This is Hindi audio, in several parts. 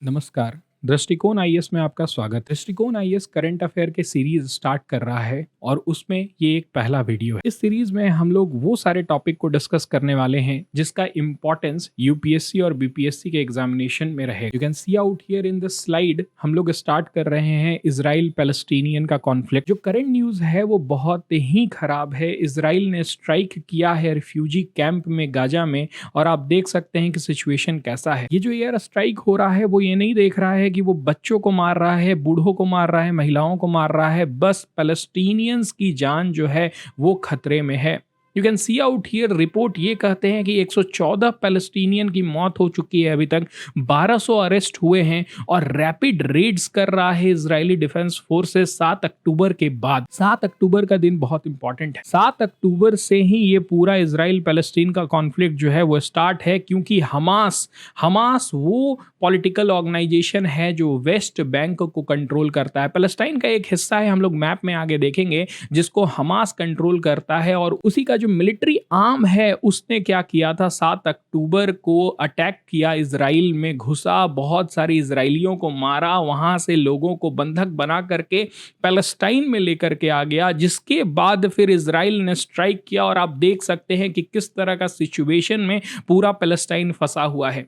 नमस्कार। दृष्टिकोण आईएएस में आपका स्वागत। दृष्टिकोण आईएएस करंट अफेयर के सीरीज स्टार्ट कर रहा है और उसमें ये एक पहला वीडियो है। इस सीरीज में हम लोग वो सारे टॉपिक को डिस्कस करने वाले हैं जिसका इंपॉर्टेंस यूपीएससी और बीपीएससी के एग्जामिनेशन में रहे। You can see out here in this slide हम लोग स्टार्ट कर रहे हैं इजराइल पैलेस्टीनियन का कॉन्फ्लिक्ट। जो करंट न्यूज है वो बहुत ही खराब है। इजराइल ने स्ट्राइक किया है रिफ्यूजी कैंप में गाजा में और आप देख सकते हैं कि सिचुएशन कैसा है। ये जो एयर स्ट्राइक हो रहा है वो ये नहीं देख रहा है कि वो बच्चों को मार रहा है, बूढ़ों को मार रहा है, महिलाओं को मार रहा है, बस पैलेस्टीनियंस की जान जो है वो खतरे में है। You can see out here report ये कहते हैं कि 114 पैलेस्टीनियन की मौत हो चुकी है अभी तक, 1200 अरेस्ट हुए हैं और रैपिड रेड्स कर रहा है इजरायली डिफेंस फोर्सेस 7 अक्टूबर के बाद। 7 अक्टूबर का दिन बहुत इंपॉर्टेंट है। 7 अक्टूबर से ही ये पूरा इजराइल पैलेस्टीन का कॉन्फ्लिक्ट जो है वो स्टार्ट है, क्योंकि हमास वो पॉलिटिकल ऑर्गेनाइजेशन है जो वेस्ट बैंक को कंट्रोल करता है। पैलेस्टाइन का एक हिस्सा है, हम लोग मैप में आगे देखेंगे, जिसको हमास कंट्रोल करता है और उसी का जो मिलिट्री आर्म है उसने क्या किया था, 7 अक्टूबर को अटैक किया, इजराइल में घुसा, बहुत सारे इजरायलियों को मारा, वहां से लोगों को बंधक बना करके पैलेस्टाइन में लेकर के आ गया, जिसके बाद फिर इजराइल ने स्ट्राइक किया और आप देख सकते हैं कि किस तरह का सिचुएशन में पूरा पैलेस्टाइन फंसा हुआ है।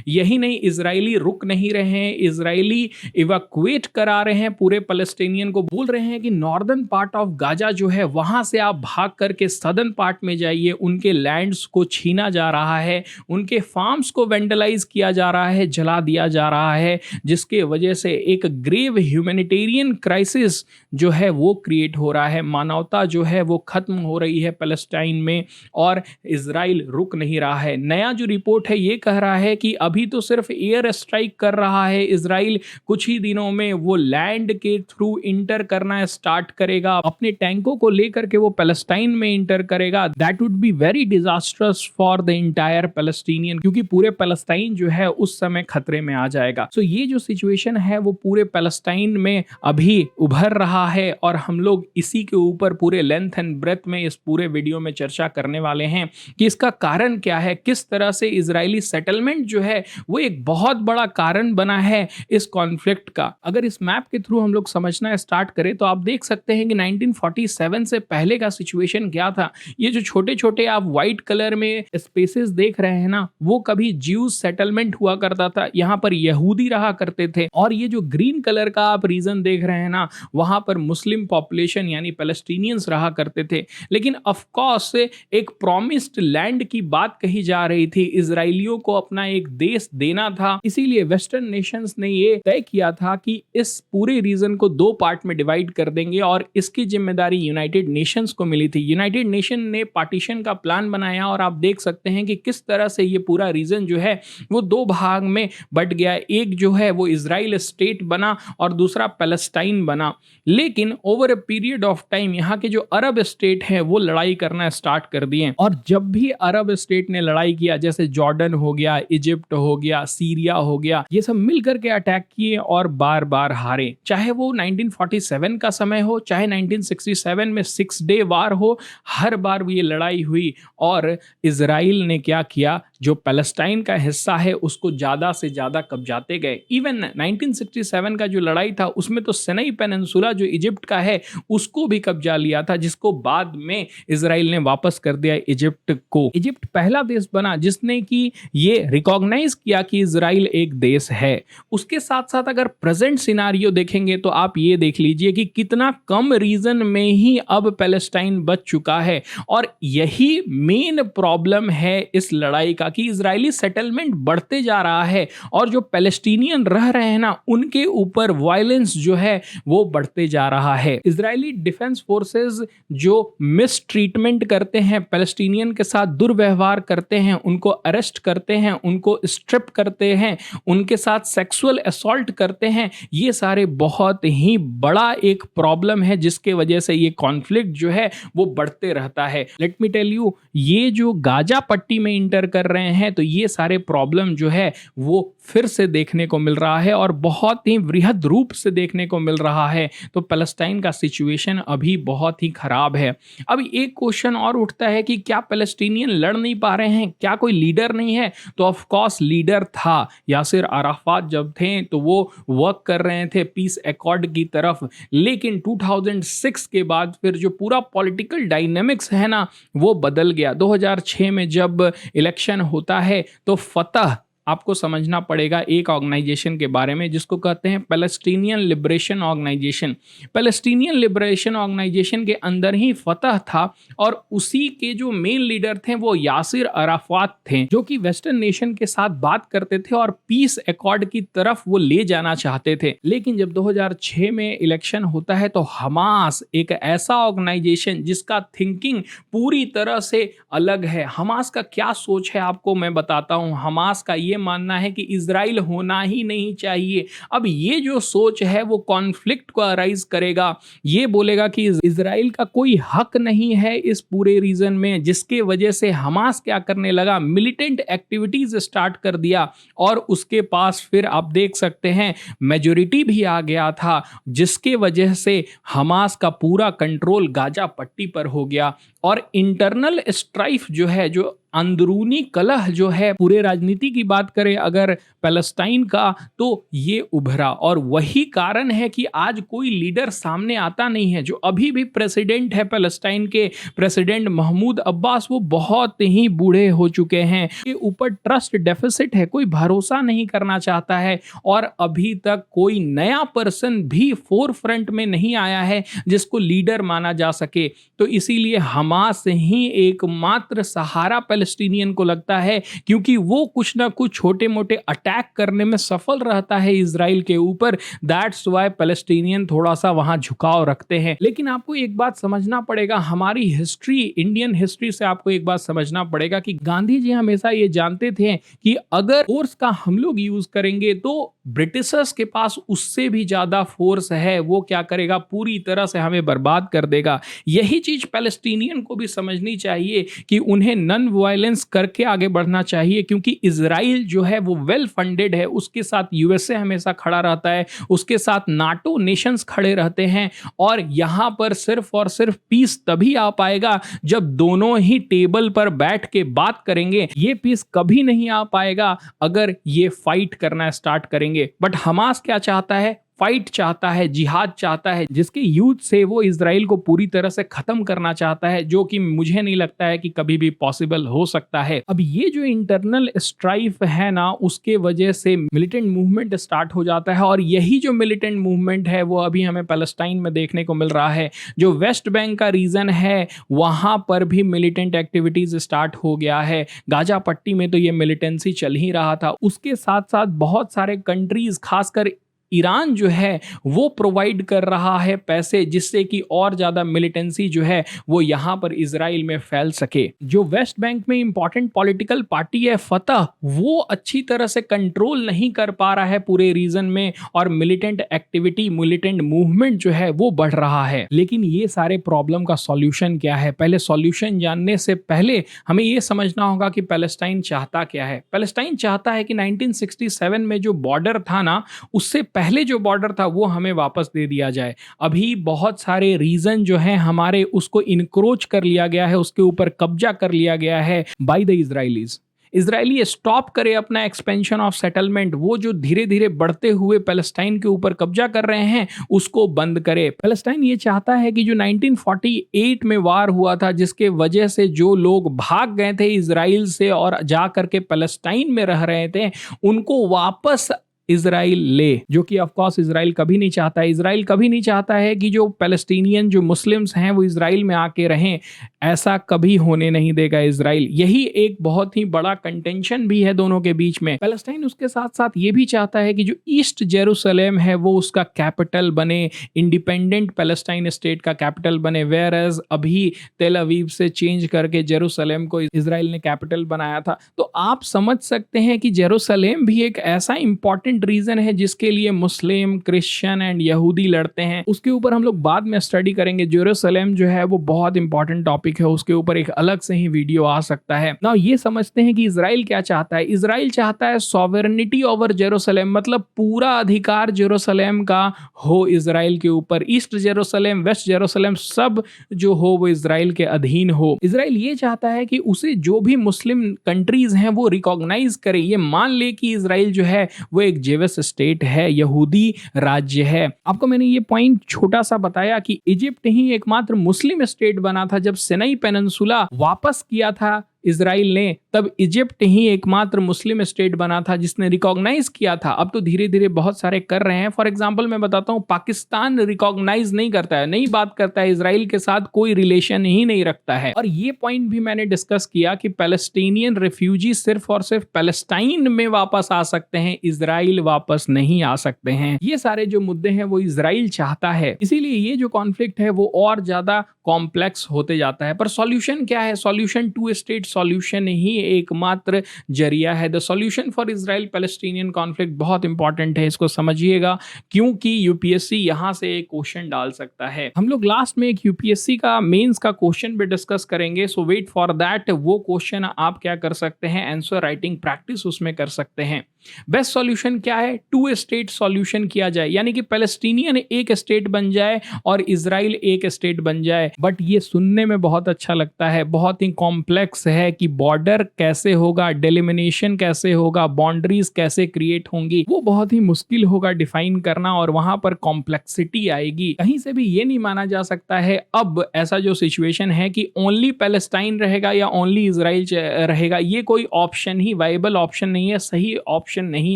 यही नहीं, इजरायली रुक नहीं रहे हैं, इजरायली इवैक्यूएट करा रहे हैं पूरे पैलेस्टीनियन को, बोल रहे हैं कि नॉर्दर्न पार्ट ऑफ गाजा जो है वहां से आप भाग करके सदर्न पार्ट में जाइए। उनके लैंड्स को छीना जा रहा है, उनके फार्म्स को वेंडलाइज किया जा रहा है, जला दिया जा रहा है, जिसके वजह से एक ग्रेव ह्यूमैनिटेरियन क्राइसिस जो है वो क्रिएट हो रहा है। मानवता जो है वो खत्म हो रही है पैलेस्टाइन में और इजराइल रुक नहीं रहा है। नया जो रिपोर्ट है ये कह रहा है कि अभी तो सिर्फ एयर स्ट्राइक कर रहा है इजराइल, कुछ ही दिनों में वो लैंड के थ्रू इंटर करना स्टार्ट करेगा, अपने टैंकों को लेकर के वो पैलेस्टाइन में इंटर करेगा। That would be very disasters for the entire Palestinian, क्योंकि पूरे पैलेस्टाइन जो है उस समय खतरे में आ जाएगा। सो ये जो सिचुएशन है वो पूरे पैलेस्टाइन में अभी उभर रहा है और हम लोग इसी के ऊपर पूरे लेंथ एंड ब्रेथ में इस पूरे वीडियो में चर्चा करने वाले हैं कि इसका कारण क्या है, किस तरह से इजरायली सेटलमेंट जो है वो एक बहुत बड़ा कारण बना है इस कॉन्फ्लिक्ट का। अगर इस मैप के थ्रू हम लोग समझना स्टार्ट करें तो आप देख सकते हैं कि 1947 से पहले का सिचुएशन क्या था। ये जो छोटे छोटे आप व्हाइट कलर में स्पेसेस देख रहे हैं ना, वो कभी ज्यूज सेटलमेंट हुआ करता था, यहाँ पर यहूदी रहा करते थे। और ये जो ग्रीन कलर का आप रीजन देख रहे हैं ना, वहां पर मुस्लिम पॉपुलेशन यानी पैलेस्टीनियंस रहा करते थे। लेकिन ऑफ कोर्स एक प्रॉमिस्ड लैंड की बात कही जा रही थी, इजरायलियों को अपना एक देश देना था, इसीलिए वेस्टर्न नेशंस ने ये तय किया था कि इस पूरे रीजन को 2 पार्ट में डिवाइड कर देंगे और इसकी जिम्मेदारी यूनाइटेड नेशंस को मिली थी। यूनाइटेड नेशन ने पार्टीशन का प्लान बनाया और आप देख सकते हैं कि किस तरह से ये पूरा रीजन जो है वो 2 भाग में बट गया। एक जो है वो इजराइल स्टेट बना और दूसरा पैलेस्टाइन बना। लेकिन over a period of time यहाँ के जो अरब स्टेट हैं वो लड़ाई करना स्टार्ट कर दिए और जब भी अरब स्टेट ने लड़ाई किया, जैसे जॉर्डन हो गया, इजिप्ट हो गया, सीरिया हो गया, ये सब मिलकर के अटैक किए और बार बार हारे। चाहे वो 1947 का समय हो, चाहे 1967 में 6 डे वार हो, हर बार ये लड़ाई हुई और इजराइल ने क्या किया, जो पैलेस्टाइन का हिस्सा है उसको ज्यादा से ज्यादा कब्जाते गए। इवन 1967 का जो लड़ाई था उसमें तो सिनाई पेनिनसुला जो इजिप्ट का है उसको भी कब्जा लिया था, जिसको बाद में इजराइल ने वापस कर दिया इजिप्ट को। इजिप्ट पहला देश बना जिसने कि ये रिकॉग्नाइज किया कि इजराइल एक देश है। उसके साथ साथ अगर प्रेजेंट सिनारियो देखेंगे तो आप ये देख लीजिए कि कितना कम रीजन में ही अब पैलेस्टाइन बच चुका है और यही मेन प्रॉब्लम है इस लड़ाई का कि इजरायली सेटलमेंट बढ़ते जा रहा है और जो पैलेस्टीनियन रह रहे हैं ना उनके ऊपर वायलेंस जो है वो बढ़ते जा रहा है। इजरायली डिफेंस फोर्सेस जो मिस ट्रीटमेंट करते हैं, पैलेस्टीनियन के साथ दुर्व्यवहार करते हैं, उनको अरेस्ट करते हैं, उनको स्ट्रिप करते हैं, उनके साथ सेक्सुअल असॉल्ट करते हैं, ये सारे बहुत ही बड़ा एक प्रॉब्लम है जिसके वजह से ये कॉन्फ्लिक्ट जो है वो बढ़ते रहता है। लेट मी टेल यू, ये जो गाजा पट्टी में इंटर कर रहे हैं तो ये सारे प्रॉब्लम जो है वो फिर से देखने को मिल रहा है और बहुत ही वृहद रूप से देखने को मिल रहा है। तो पैलेस्टाइन का सिचुएशन अभी बहुत ही खराब है। अब एक क्वेश्चन और उठता है कि क्या पैलेस्टीनियन लड़ नहीं पा रहे हैं, क्या कोई लीडर नहीं है? तो ऑफ कोर्स लीडर था यासिर अराफात जब थे तो वो वर्क कर रहे थे पीस अकॉर्ड की तरफ, लेकिन 2006 के बाद फिर जो पूरा पॉलिटिकल डायनेमिक्स है ना वो बदल गया। 2006 में जब इलेक्शन होता है तो फतह, आपको समझना पड़ेगा एक ऑर्गेनाइजेशन के बारे में जिसको कहते हैं Palestinian Liberation Organization. Palestinian Liberation Organization के अंदर ही फतह था और उसी के जो मेन लीडर थे वो यासिर अराफात थे, जो कि वेस्टर्न नेशन के साथ बात करते थे और पीस अकॉर्ड की तरफ वो ले जाना चाहते थे। लेकिन जब 2006 में इलेक्शन होता है तो हमास एक ऐसा ऑर्गेनाइजेशन जिसका थिंकिंग पूरी तरह से अलग है। हमास का क्या सोच है आपको मैं बताता हूं। हमास का ये मानना है कि इजराइल होना ही नहीं चाहिए। अब ये जो सोच है वो कॉन्फ्लिक्ट को अराइज करेगा, ये बोलेगा कि इजराइल का कोई हक नहीं है इस पूरे रीजन में, जिसके वजह से हमास क्या करने लगा, मिलिटेंट एक्टिविटीज स्टार्ट कर दिया और उसके पास फिर आप देख सकते हैं मेजोरिटी भी आ गया था, जिसके वजह से हमास का पूरा कंट्रोल गाजा पट्टी पर हो गया। और इंटरनल स्ट्राइफ जो है, जो अंदरूनी कलह जो है, पूरे राजनीति की बात करें अगर पैलेस्टाइन का, तो ये उभरा। और वही कारण है कि आज कोई लीडर सामने आता नहीं है। जो अभी भी प्रेसिडेंट है पैलेस्टाइन के, प्रेसिडेंट महमूद अब्बास, वो बहुत ही बूढ़े हो चुके हैं, के ऊपर ट्रस्ट डेफिसिट है, कोई भरोसा नहीं करना चाहता है और अभी तक कोई नया पर्सन भी फोर फ्रंट में नहीं आया है जिसको लीडर माना जा सके। तो इसीलिए हमास ही एकमात्र सहारा पैलेस्टीनियन को लगता है, क्योंकि वो कुछ ना कुछ छोटे मोटे अटैक करने में सफल रहता है इजराइल के ऊपर। दैट्स व्हाई पैलेस्टीनियन थोड़ा सा वहां झुकाव रखते हैं। लेकिन आपको एक बात समझना पड़ेगा, हमारी हिस्ट्री, इंडियन हिस्ट्री से आपको एक बात समझना पड़ेगा कि गांधी जी हमेशा ये जानते थे कि अगर फोर्स का हम लोग यूज करेंगे तो ब्रिटिशर्स के पास उससे भी ज्यादा फोर्स है, वो क्या करेगा, पूरी तरह से हमें बर्बाद कर देगा। यही चीज पैलेस्टीनियन को भी समझनी चाहिए कि उन्हें नॉन वायलेंस करके आगे बढ़ना चाहिए, क्योंकि इजराइल जो है वो वेल फंडेड है, उसके साथ यूएसए हमेशा खड़ा रहता है, उसके साथ नाटो नेशंस खड़े रहते हैं। और यहां पर सिर्फ और सिर्फ पीस तभी आ पाएगा जब दोनों ही टेबल पर बैठ के बात करेंगे। ये पीस कभी नहीं आ पाएगा अगर ये फाइट करना स्टार्ट करेंगे। बट हमास क्या चाहता है, फाइट चाहता है, जिहाद चाहता है, जिसके यूथ से वो इजराइल को पूरी तरह से खत्म करना चाहता है, जो कि मुझे नहीं लगता है कि कभी भी पॉसिबल हो सकता है। अब ये जो इंटरनल स्ट्राइफ है ना, उसके वजह से मिलिटेंट मूवमेंट स्टार्ट हो जाता है और यही जो मिलिटेंट मूवमेंट है वो अभी हमें पैलेस्टाइन में देखने को मिल रहा है। जो वेस्ट बैंक का रीजन है वहां पर भी मिलिटेंट एक्टिविटीज स्टार्ट हो गया है। गाजा पट्टी में तो ये मिलिटेंसी चल ही रहा था, उसके साथ साथ बहुत सारे कंट्रीज, खासकर ईरान जो है वो प्रोवाइड कर रहा है पैसे, जिससे कि और ज़्यादा मिलिटेंसी जो है वो यहाँ पर इजराइल में फैल सके। जो वेस्ट बैंक में इंपॉर्टेंट पॉलिटिकल पार्टी है फतह, वो अच्छी तरह से कंट्रोल नहीं कर पा रहा है पूरे रीजन में और मिलिटेंट एक्टिविटी, मिलिटेंट मूवमेंट जो है वो बढ़ रहा है। लेकिन ये सारे प्रॉब्लम का सॉल्यूशन क्या है, पहले सॉल्यूशन जानने से पहले हमें ये समझना होगा कि पैलेस्टाइन चाहता क्या है। पैलेस्टाइन चाहता है कि 1967 में जो बॉर्डर था ना, उससे पहले जो बॉर्डर था वो हमें वापस दे दिया जाए। अभी बहुत सारे रीजन जो हैं हमारे, उसको इनक्रोच कर लिया गया है, उसके ऊपर कब्जा कर लिया गया है by the Israelis. Israeli stop करे अपना एक्सपेंशन ऑफ सेटलमेंट, वो जो धीरे धीरे बढ़ते हुए पैलेस्टाइन के ऊपर कब्जा कर रहे हैं उसको बंद करे। पैलेस्टाइन ये चाहता है कि जो 1948 में वार हुआ था, जिसके वजह से जो लोग भाग गए थे इजराइल से और जा करके पैलेस्टाइन में रह रहे थे, उनको वापस इजराइल ले, जो कि ऑफ कोर्स इजराइल कभी नहीं चाहता है। इजराइल कभी नहीं चाहता है कि जो पैलेस्टीनियन, जो मुस्लिम्स हैं वो इजराइल में आके रहें, ऐसा कभी होने नहीं देगा इजराइल। यही एक बहुत ही बड़ा कंटेंशन भी है दोनों के बीच में। पैलेस्टाइन उसके साथ साथ ये भी चाहता है कि जो ईस्ट जेरूसलेम है वो उसका कैपिटल बने, इंडिपेंडेंट पैलेस्टाइन स्टेट का कैपिटल बने, वेयर एज अभी तेल अवीव से चेंज करके जेरूसलेम को इजराइल ने कैपिटल बनाया था। तो आप समझ सकते हैं कि जेरूसलेम भी एक ऐसा इंपॉर्टेंट इंपॉर्टेंट रीजन है जिसके लिए मुस्लिम, क्रिश्चियन एंड यहूदी लड़ते हैं, उसके ऊपर हम लोग बाद में स्टडी करेंगे। जेरूसलम जो है वो बहुत इंपॉर्टेंट टॉपिक है, उसके ऊपर एक अलग से ही वीडियो आ सकता है ना। ये समझते हैं कि इजराइल क्या चाहता है। इजराइल चाहता है सॉवरेनिटी ओवर जेरूसलम, मतलब पूरा अधिकार जेरूसलम का हो इजराइल के ऊपर। ईस्ट जेरूसलम, वेस्ट जेरूसलम सब जो हो वो इजराइल के अधीन हो। इजराइल ये चाहता है कि उसे जो भी मुस्लिम कंट्रीज हैं वो रिकॉग्नाइज करे, ये मान ले कि इजराइल जो है वो एक जेविश स्टेट है, यहूदी राज्य है। आपको मैंने ये पॉइंट छोटा सा बताया कि इजिप्ट ही एकमात्र मुस्लिम स्टेट बना था जब सिनाई पेनिनसुला वापस किया था इजराइल ने, तब इजिप्ट ही एकमात्र मुस्लिम स्टेट बना था जिसने रिकॉग्नाइज किया था। अब तो धीरे धीरे बहुत सारे कर रहे हैं। फॉर एग्जांपल मैं बताता हूं, पाकिस्तान रिकॉग्नाइज नहीं करता है, नहीं बात करता है, इजराइल के साथ कोई रिलेशन ही नहीं रखता है। और ये पॉइंट भी मैंने डिस्कस किया कि पैलेस्टीनियन रिफ्यूजी सिर्फ और सिर्फ पैलेस्टाइन में वापस आ सकते हैं, इजराइल वापस नहीं आ सकते हैं। ये सारे जो मुद्दे हैं वो इजराइल चाहता है, इसीलिए ये जो कॉन्फ्लिक्ट है वो और ज्यादा कॉम्प्लेक्स होते जाता है। पर सॉल्यूशन क्या है? सॉल्यूशन टू स्टेट सॉल्यूशन ही एकमात्र जरिया है। The solution for Israel Palestinian conflict बहुत इंपॉर्टेंट है, इसको समझिएगा, क्योंकि यूपीएससी यहां से एक क्वेश्चन डाल सकता है। हम लोग लास्ट में एक यूपीएससी का मेंस का क्वेश्चन भी डिस्कस करेंगे, सो वेट फॉर दैट। वो क्वेश्चन आप क्या कर सकते हैं, आंसर राइटिंग प्रैक्टिस उसमें कर सकते हैं। बेस्ट सॉल्यूशन क्या है? टू स्टेट सॉल्यूशन किया जाए, यानी कि पैलेस्टीनियन एक स्टेट बन जाए और इजराइल एक स्टेट बन जाए। बट ये सुनने में बहुत अच्छा लगता है, बहुत ही कॉम्प्लेक्स है कि बॉर्डर कैसे होगा, डेलिमिनेशन कैसे होगा, बाउंड्रीज कैसे क्रिएट होंगी, वो बहुत ही मुश्किल होगा डिफाइन करना और वहां पर कॉम्प्लेक्सिटी आएगी। कहीं से भी ये नहीं माना जा सकता है अब ऐसा जो सिचुएशन है कि ओनली पैलेस्टाइन रहेगा या ओनली इजराइल रहेगा, ये कोई ऑप्शन ही वाइबल ऑप्शन नहीं है, सही ऑप्शन नहीं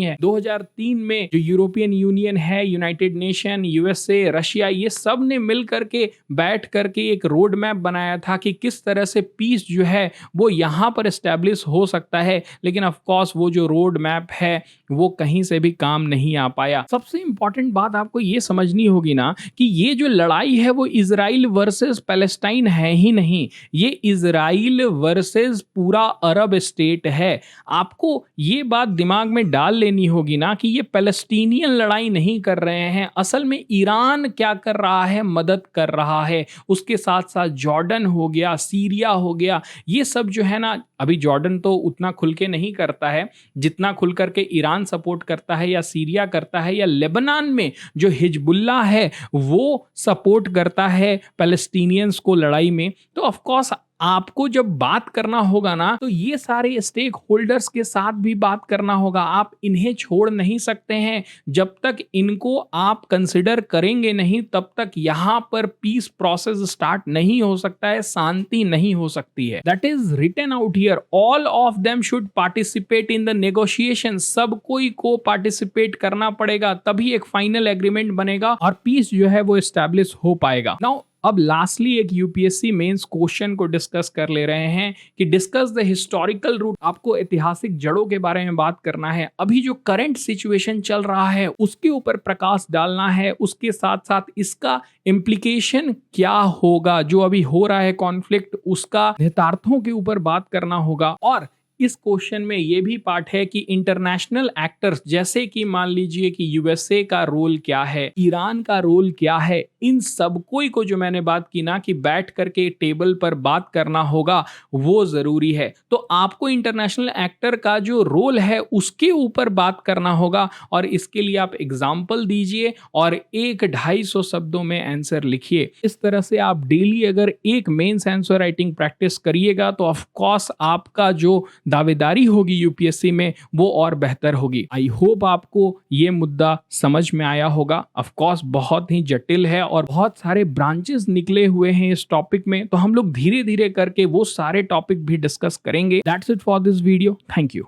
है। 2003 में जो यूरोपियन यूनियन है, यूनाइटेड नेशन, यूएसए, रशिया, ये सब ने मिल करके बैठ करके एक रोड मैप बनाया था कि किस तरह से पीस जो है वो यहां पर एस्टेब्लिश हो सकता है। लेकिन ऑफ कोर्स वो जो रोड मैप है वो कहीं से भी काम नहीं आ पाया। सबसे इंपॉर्टेंट बात आपको ये समझनी होगी ना कि ये जो लड़ाई है वो इजराइल वर्सेस पैलेस्टाइन है ही नहीं, ये इजराइल वर्सेस पूरा अरब स्टेट है। आपको ये बात दिमाग में डाल लेनी होगी ना कि ये पैलेस्टीनियन लड़ाई नहीं कर रहे हैं, असल में ईरान क्या कर रहा है, मदद कर रहा है। उसके साथ साथ जॉर्डन हो गया, सीरिया हो गया, ये सब जो है ना, अभी जॉर्डन तो उतना खुल के नहीं करता है जितना खुल करके ईरान सपोर्ट करता है या सीरिया करता है, या लेबनान में जो हिजबुल्ला है वो सपोर्ट करता है पैलेस्टीनियंस को लड़ाई में। तो ऑफ कोर्स आपको जब बात करना होगा ना तो ये सारे स्टेक होल्डर्स के साथ भी बात करना होगा। आप इन्हें छोड़ नहीं सकते हैं, जब तक इनको आप कंसिडर करेंगे नहीं तब तक यहां पर पीस प्रोसेस स्टार्ट नहीं हो सकता है, शांति नहीं हो सकती है। That is written out here, all of them should participate in the negotiation. सब कोई को पार्टिसिपेट करना पड़ेगा, तभी एक फाइनल एग्रीमेंट बनेगा और पीस जो है वो एस्टैब्लिश हो पाएगा। नाउ अब लास्टली एक यूपीएससी मेंस क्वेश्चन को डिस्कस कर ले रहे हैं कि डिस्कस द हिस्टोरिकल रूट। आपको ऐतिहासिक जड़ों के बारे में बात करना है, अभी जो करंट सिचुएशन चल रहा है उसके ऊपर प्रकाश डालना है, उसके साथ साथ इसका इम्प्लीकेशन क्या होगा, जो अभी हो रहा है कॉन्फ्लिक्ट उसका निहितार्थों के ऊपर बात करना होगा। और इस क्वेश्चन में यह भी पार्ट है कि इंटरनेशनल एक्टर्स जैसे कि मान लीजिए कि यूएसए का रोल क्या है, ईरान का रोल क्या है, इन सब को जो मैंने बात की ना कि बैठ करके टेबल पर बात करना होगा वो जरूरी है। तो आपको इंटरनेशनल एक्टर का जो रोल है उसके ऊपर बात करना होगा और इसके लिए आप एग्जाम्पल दीजिए और 1-250 शब्दों में आंसर लिखिए। इस तरह से आप डेली अगर एक मेंस आंसर राइटिंग प्रैक्टिस करिएगा तो ऑफ कोर्स आपका जो दावेदारी होगी यूपीएससी में वो और बेहतर होगी। आई होप आपको ये मुद्दा समझ में आया होगा। ऑफ कोर्स बहुत ही जटिल है और बहुत सारे ब्रांचेस निकले हुए हैं इस टॉपिक में, तो हम लोग धीरे धीरे करके वो सारे टॉपिक भी डिस्कस करेंगे। That's it for this video. Thank you.